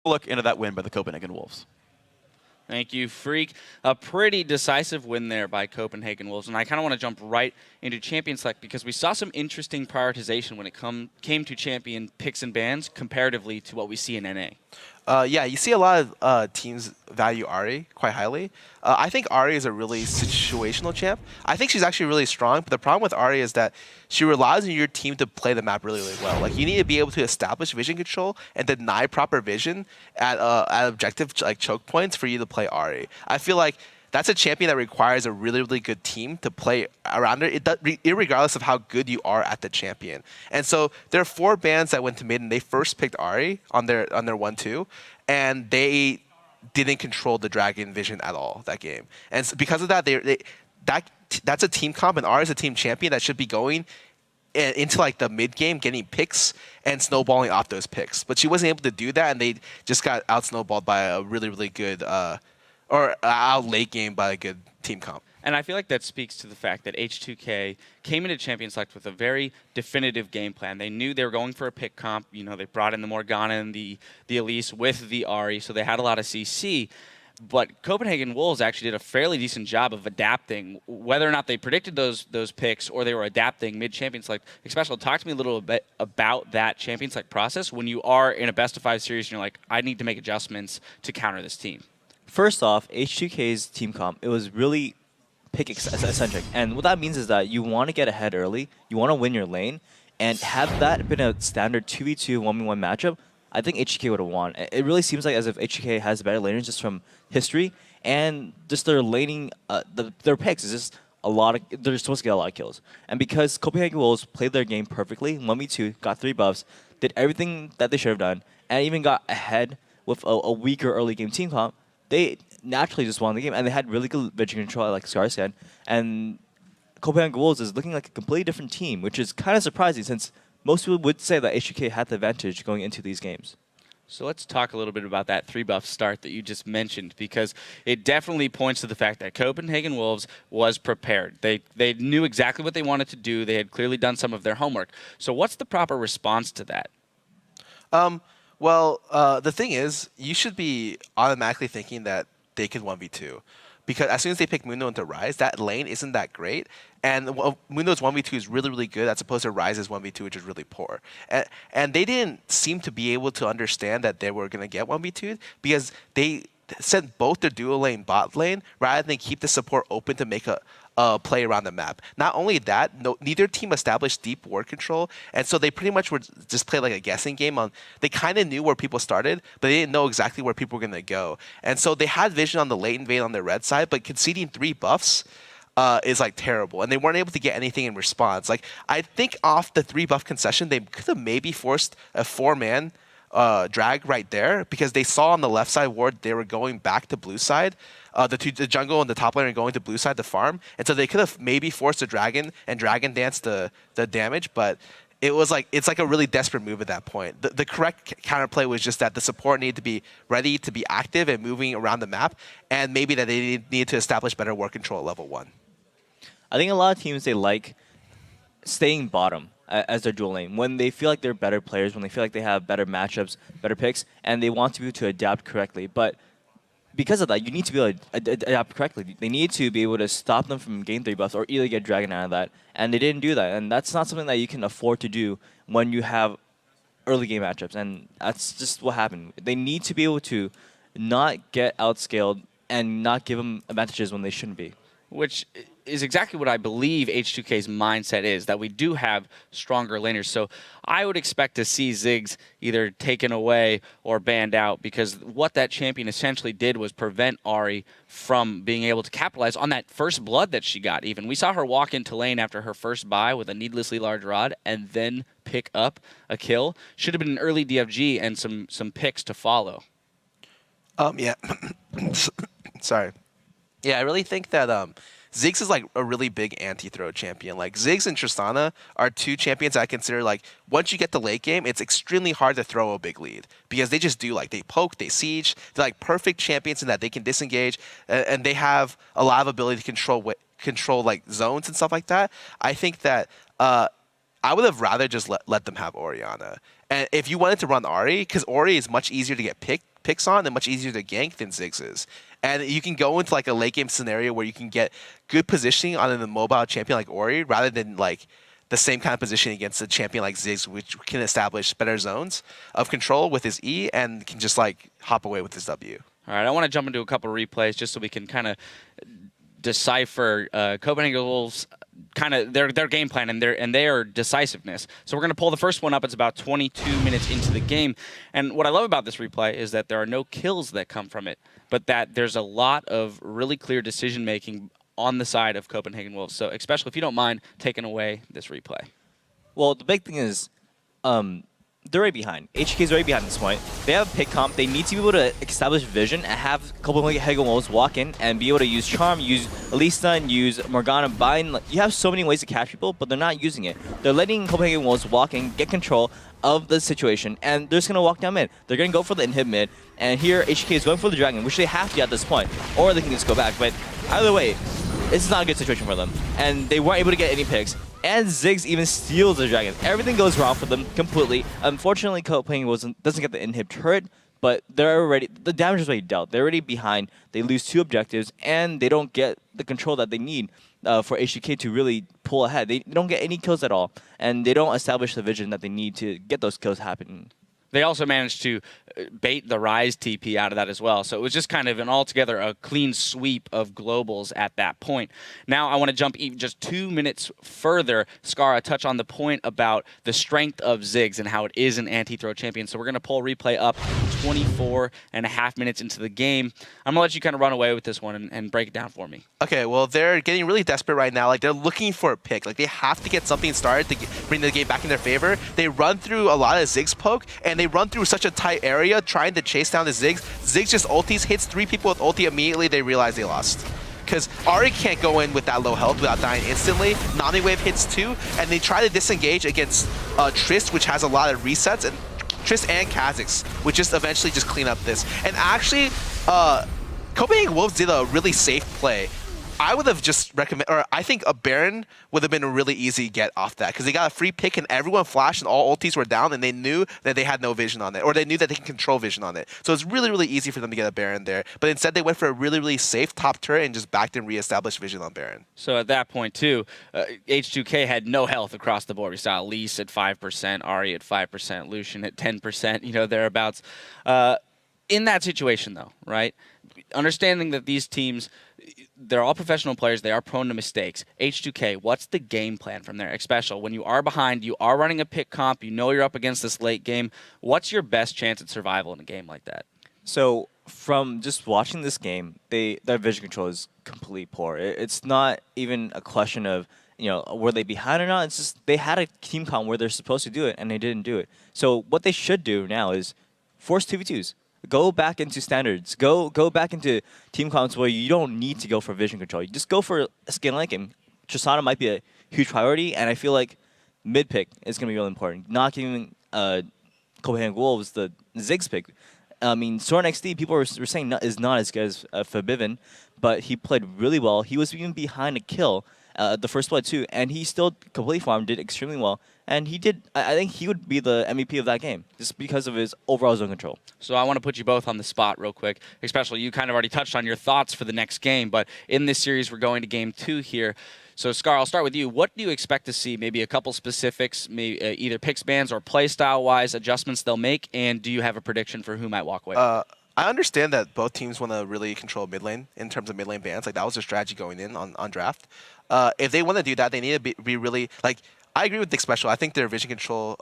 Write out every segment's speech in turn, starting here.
look into that win by the Copenhagen Wolves. Thank you, Freak. A pretty decisive win there by Copenhagen Wolves. And I kind of want to jump right into Champion Select because we saw some interesting prioritization when it came to champion picks and bans comparatively to what we see in NA. Yeah, you see a lot of teams value Ahri quite highly. I think Ahri is a really situational champ. I think she's actually really strong, but the problem with Ahri is that she relies on your team to play the map really, really well. Like, you need to be able to establish vision control and deny proper vision at objective like choke points for you to play Ahri. I feel like that's a champion that requires a really, really good team to play around it, irregardless of how good you are at the champion. And so there are 4 bans that went to mid, and they first picked Ahri on their 1-2, and they didn't control the dragon vision at all that game. And so because of that, that's a team comp, and Ahri is a team champion that should be going into like the mid game, getting picks and snowballing off those picks. But she wasn't able to do that, and they just got out snowballed by a really, really good. Or out late game by a good team comp. And I feel like that speaks to the fact that H2k came into Champion Select with a very definitive game plan. They knew they were going for a pick comp. You know, they brought in the Morgana and the Elise with the Ahri, so they had a lot of CC. But Copenhagen Wolves actually did a fairly decent job of adapting, whether or not they predicted those picks or they were adapting mid-Champion Select. Xpecial, talk to me a little bit about that Champion Select process when you are in a best-of-5 series and you're like, I need to make adjustments to counter this team. First off, H2k's team comp, it was really pick-centric. And what that means is that you want to get ahead early, you want to win your lane, and had that been a standard 2v2, 1v1 matchup, I think H2k would have won. It really seems like as if H2k has better laners just from history, and just their laning, their picks is just a lot of, they're supposed to get a lot of kills. And because Copenhagen Wolves played their game perfectly, 1v2, got 3 buffs, did everything that they should have done, and even got ahead with a weaker early game team comp, they naturally just won the game, and they had really good vision control, like Scarra said. And Copenhagen Wolves is looking like a completely different team, which is kind of surprising since most people would say that H2k had the advantage going into these games. So let's talk a little bit about that 3-buff start that you just mentioned, because it definitely points to the fact that Copenhagen Wolves was prepared. They knew exactly what they wanted to do. They had clearly done some of their homework. So what's the proper response to that? Well, the thing is, you should be automatically thinking that they could 1v2. Because as soon as they pick Mundo into Rise, that lane isn't that great. And Mundo's 1v2 is really, really good as opposed to Rise's 1v2, which is really poor. And they didn't seem to be able to understand that they were going to get 1v2'd because they sent both the dual lane bot lane rather than keep the support open to make a play around the map. Not only that, neither team established deep ward control, and so they pretty much were just play like a guessing game on. They kind of knew where people started, but they didn't know exactly where people were going to go. And so they had vision on the late invade on their red side, but conceding 3 buffs is like terrible, and they weren't able to get anything in response. Like, I think off the 3 buff concession, they could have maybe forced a 4-man drag right there, because they saw on the left side ward they were going back to blue side. The jungle and the top lane are going to blue side to farm, and so they could have maybe forced a dragon and dragon dance the damage, but it's like a really desperate move at that point. The correct counterplay was just that the support needed to be ready to be active and moving around the map, and maybe that they needed to establish better ward control at level 1. I think a lot of teams, they like staying bottom as their dual lane. When they feel like they're better players, when they feel like they have better matchups, better picks, and they want to be able to adapt correctly. But because of that, you need to be able to adapt correctly. They need to be able to stop them from getting 3 buffs or either get Dragon out of that. And they didn't do that. And that's not something that you can afford to do when you have early game matchups. And that's just what happened. They need to be able to not get outscaled and not give them advantages when they shouldn't be. Which is exactly what I believe H2k's mindset is, that we do have stronger laners. So I would expect to see Ziggs either taken away or banned out, because what that champion essentially did was prevent Ahri from being able to capitalize on that first blood that she got even. We saw her walk into lane after her first buy with a needlessly large rod and then pick up a kill. Should have been an early DFG and some picks to follow. Yeah. Sorry. Yeah, I really think that Ziggs is like a really big anti-throw champion. Like, Ziggs and Tristana are 2 champions I consider, like, once you get the late game, it's extremely hard to throw a big lead, because they just do, like, they poke, they siege. They're like perfect champions in that they can disengage, and they have a lot of ability to control like zones and stuff like that. I think that I would have rather just let them have Orianna. And if you wanted to run Ahri, because Ahri is much easier to get picked picks on and much easier to gank than Ziggs is. And you can go into like a late game scenario where you can get good positioning on an immobile champion like Ori rather than like the same kind of positioning against a champion like Ziggs, which can establish better zones of control with his E and can just like hop away with his W. All right, I want to jump into a couple of replays just so we can kind of decipher Copenhagen Wolves kind of their game plan and their decisiveness. So we're going to pull the first one up. It's about 22 minutes into the game. And what I love about this replay is that there are no kills that come from it, but that there's a lot of really clear decision-making on the side of Copenhagen Wolves. So Xpecial, if you don't mind taking away this replay. Well, the big thing is they're right behind. H2k is right behind at this point. They have a pick comp. They need to be able to establish vision and have Copenhagen Wolves walk in and be able to use Charm, use Elisa, use Morgana, bind. You have so many ways to catch people, but they're not using it. They're letting Copenhagen Wolves walk in, get control of the situation, and they're just going to walk down mid. They're going to go for the inhib mid, and here H2k is going for the Dragon, which they have to at this point, or they can just go back. But either way, this is not a good situation for them, and they weren't able to get any picks. And Ziggs even steals the Dragon. Everything goes wrong for them completely. Unfortunately, Copenhagen doesn't get the inhib turret, but the damage is already dealt. They're already behind. They lose 2 objectives, and they don't get the control that they need for H2k to really pull ahead. They don't get any kills at all, and they don't establish the vision that they need to get those kills happening. They also managed to bait the Rise TP out of that as well. So it was just kind of an altogether a clean sweep of globals at that point. Now I want to jump just 2 minutes further. Scarra, touch on the point about the strength of Ziggs and how it is an anti-throw champion. So we're going to pull replay up 24.5 minutes into the game. I'm going to let you kind of run away with this one and break it down for me. Okay, well, they're getting really desperate right now. Like, they're looking for a pick. Like, they have to get something started to bring the game back in their favor. They run through a lot of Ziggs poke, and they run through such a tight area trying to chase down the Ziggs. Ziggs just ultis, hits 3 people with ulti. Immediately, they realize they lost. Because Ahri can't go in with that low health without dying instantly. Nani Wave hits 2, and they try to disengage against Trist, which has a lot of resets, and Trist and Kha'Zix, which just eventually just clean up this. And actually, Copenhagen Wolves did a really safe play. I would have just recommended, or I think a Baron would have been a really easy get off that, because they got a free pick and everyone flashed and all ultis were down, and they knew that they had no vision on it, or they knew that they can control vision on it. So it's really, really easy for them to get a Baron there. But instead they went for a really, really safe top turret and just backed and re-established vision on Baron. So at that point too, H2k had no health across the board. We saw Elise at 5%, Ahri at 5%, Lucian at 10%, you know, thereabouts. In that situation though, right? Understanding that these teams, they're all professional players. They are prone to mistakes. H2k, what's the game plan from there? Xpecial, when you are behind, you are running a pick comp, you know you're up against this late game. What's your best chance at survival in a game like that? So from just watching this game, their vision control is completely poor. It's not even a question of, you know, were they behind or not. It's just they had a team comp where they're supposed to do it and they didn't do it. So what they should do now is force 2v2s. Go back into standards. Go back into team comps where you don't need to go for vision control. You just go for a skin like him. Tristana might be a huge priority, and I feel like mid pick is going to be really important. Not giving Copenhagen Wolves the Ziggs pick. I mean, Soren XD, people were saying is not as good as Fabiven, but he played really well. He was even behind a kill the first blood too, and he still completely farmed, did extremely well. And he did, I think he would be the MVP of that game, just because of his overall zone control. So I want to put you both on the spot real quick. Especially, you kind of already touched on your thoughts for the next game, but in this series, we're going to game 2 here. So Scar, I'll start with you. What do you expect to see? Maybe a couple specifics, maybe either picks bans or playstyle-wise adjustments they'll make, and do you have a prediction for who might walk away? I understand that both teams want to really control mid lane in terms of mid lane bans. Like, that was their strategy going in on draft. If they want to do that, they need to be really, like, I agree with Xpecial. I think their vision control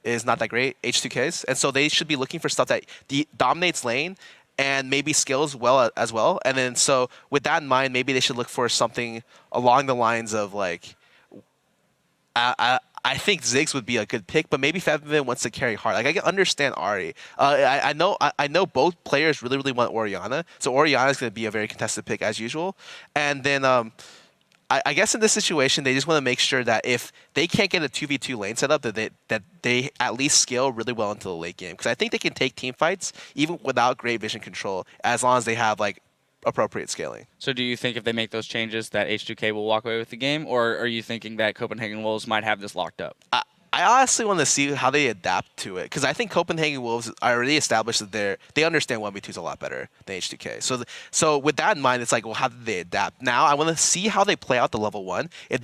is not that great, H2K's. And so they should be looking for stuff that dominates lane and maybe skills well as well. And then so with that in mind, maybe they should look for something along the lines of, like, I think Ziggs would be a good pick, but maybe Fabian wants to carry hard. Like, I can understand Ahri. I know both players really, really want Orianna. So Orianna is going to be a very contested pick as usual. And then I guess in this situation, they just want to make sure that if they can't get a 2v2 lane setup, that they at least scale really well into the late game. Because I think they can take team fights even without great vision control, as long as they have, like, appropriate scaling. So do you think if they make those changes that H2k will walk away with the game, or are you thinking that Copenhagen Wolves might have this locked up? I I honestly want to see how they adapt to it because I think Copenhagen Wolves are already established that they understand 1v2s a lot better than H2k. So with that in mind, it's like, well, how do they adapt? Now I want to see how they play out the level 1. If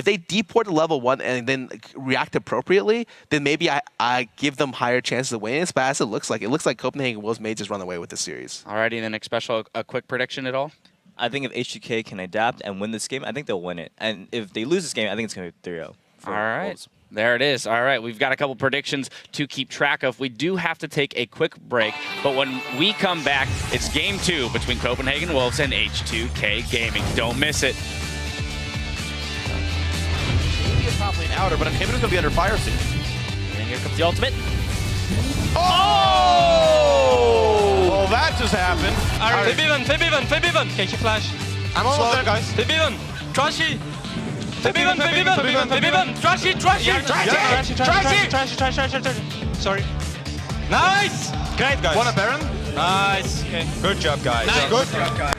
they deport the level 1 and then react appropriately, then maybe I give them higher chances of winning. But as it looks like Copenhagen Wolves may just run away with the series. Alrighty, then Xpecial, a quick prediction at all? I think if H2k can adapt and win this game, I think they'll win it. And if they lose this game, I think it's going to be 3-0. All right. There it is. All right. We've got a couple predictions to keep track of. We do have to take a quick break, but when we come back, it's game 2 between Copenhagen Wolves and H2k Gaming. Don't miss it. Maybe a top lane outer, but Inhibitor's going to be under fire soon. And here comes the ultimate. Oh! Well, that just happened. Febiven. Catch your flash. I'm almost there, guys. Febiven. Trashy. Febiven. Trashy. Sorry. Nice. Great, guys. Want a Baron? Nice. Okay. Good job, guys. Nice. Good.